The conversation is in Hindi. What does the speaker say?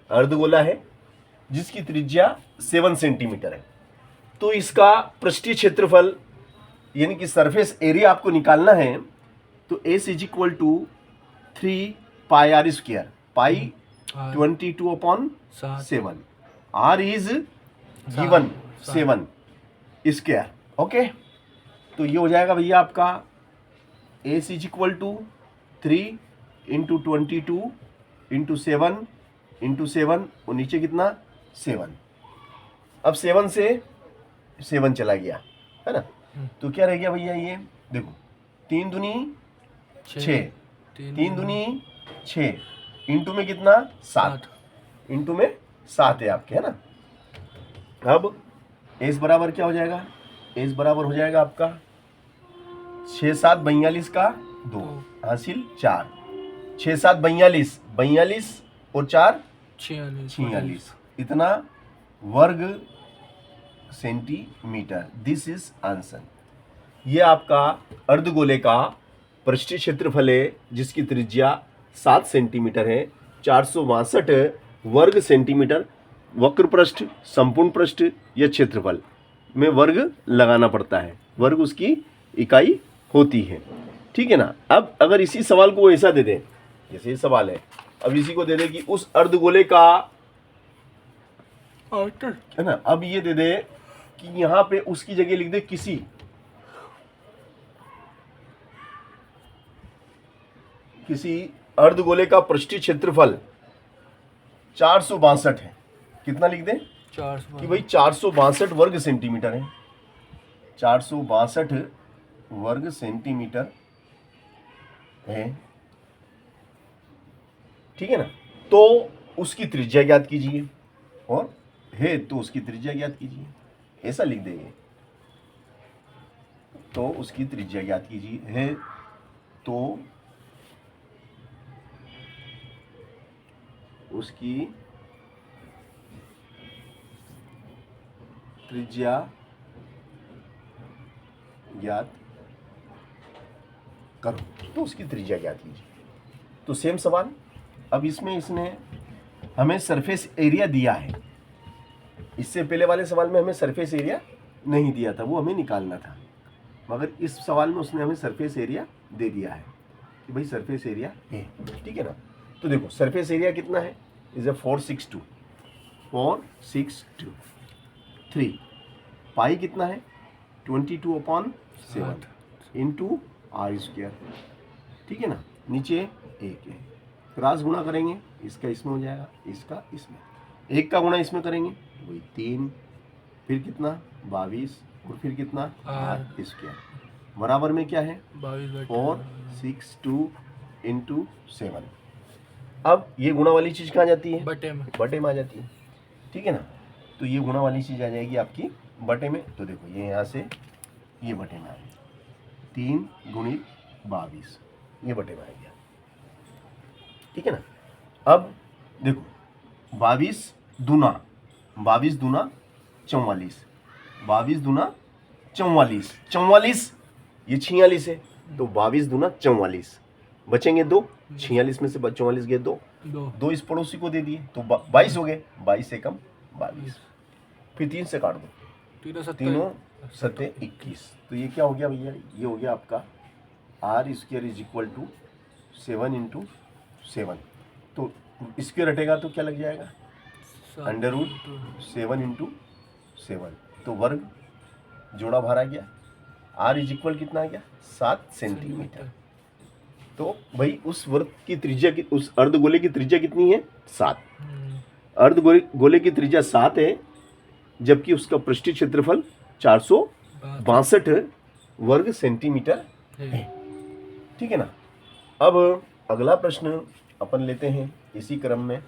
अर्धगोला है जिसकी त्रिज्या 7 सेंटीमीटर है। तो इसका पृष्ठीय क्षेत्रफल यानी कि सरफेस एरिया आपको निकालना है। तो s is equal to 3 pi r square, pi 22/7, r is given 7 square. Okay, तो ये हो जाएगा भैया आपका s is equal to 3 into 22 into 7 और नीचे कितना 7। अब 7 से 7 चला गया है ना, तो क्या रह गया भैया, ये देखो 3 दूनी 6, 3 दूनी 6, इंटू में कितना 7, इंटू में 7 है आपके, है ना। अब एस बराबर क्या हो जाएगा, एस बराबर हो जाएगा आपका 6 7 42 का 2 हासिल 4, 6 7 42, 42 और 4 46, इतना वर्ग सेंटीमीटर। This is answer. ये आपका अर्धगोले का पृष्ठीय क्षेत्रफल है जिसकी त्रिज्या 7 सेंटीमीटर है, 462 वर्ग सेंटीमीटर। वक्र पृष्ठ, संपूर्ण पृष्ठ या क्षेत्रफल में वर्ग लगाना पड़ता है, वर्ग उसकी इकाई होती है, ठीक है ना। अब अगर इसी सवाल को वो ऐसा दे दे, जैसे ये सवाल है, अब इसी को दे दे कि उस अर्धगोले का, है ना, अब ये दे दे कि यहां पे उसकी जगह लिख दे किसी अर्धगोले का पृष्ठीय क्षेत्रफल 462 है। कितना लिख दे कि भाई 462 वर्ग सेंटीमीटर है, 462 वर्ग सेंटीमीटर है, ठीक है ना। तो उसकी त्रिज्या ज्ञात कीजिए, और है तो उसकी त्रिज्या ज्ञात कीजिए, ऐसा लिख देंगे। तो उसकी त्रिज्या ज्ञात कीजिए, है तो उसकी त्रिज्या ज्ञात करो, तो उसकी त्रिज्या ज्ञात कीजिए। तो सेम सवाल, अब इसमें इसने हमें सरफेस एरिया दिया है। इससे पहले वाले सवाल में हमें सरफेस एरिया नहीं दिया था, वो हमें निकालना था, मगर इस सवाल में उसने हमें सरफेस एरिया दे दिया है कि भाई सरफेस एरिया है, ठीक है ना। तो देखो सरफेस एरिया कितना है, इज 462, 3 पाई कितना है 22/7 इंटू आर स्क्वायर, ठीक है ना। नीचे 1 है, क्रॉस गुणा करेंगे, इसका इसमें हो जाएगा, इसका इसमें, 1 का गुणा इसमें करेंगे वही 3, फिर कितना 22 और फिर कितना आर स्क्वायर, बराबर में क्या है 462 इंटू 7। अब ये गुणा वाली चीज कहाँ जाती है, बटे में आ जाती है, ठीक है ना। तो ये गुणा वाली चीज आ जाएगी आपकी बटे में। तो देखो ये यहाँ से ये बटे में आ गया, 3 गुणित 22, ये बटे में आ गया, ठीक है ना। अब देखो 22 दूना 44, 22 दूना 44, ये 46 है, तो 22 दूना 44, बचेंगे 2, 46 में से 44 गए 2 इस पड़ोसी को दे दिए, तो 22 हो गए, 22 से कम 22, फिर 3 से काट दो, तीनों 7 21। तो ये क्या हो गया भैया, ये हो गया आपका r square is equal to 7 into 7। तो स्क्वायर हटेगा तो क्या लग जाएगा, √7 इंटू 7, तो वर्ग जोड़ा भार आ गया, आर इज इक्वल कितना आ गया 7 सेंटीमीटर। तो भाई उस वर्ग की त्रिज्या, उस अर्धगोले की त्रिज्या कितनी है 7, अर्धगोले की त्रिज्या 7 है, जबकि उसका पृष्ठीय क्षेत्रफल 462 वर्ग सेंटीमीटर है, ठीक है ना। अब अगला प्रश्न अपन लेते हैं इसी क्रम में।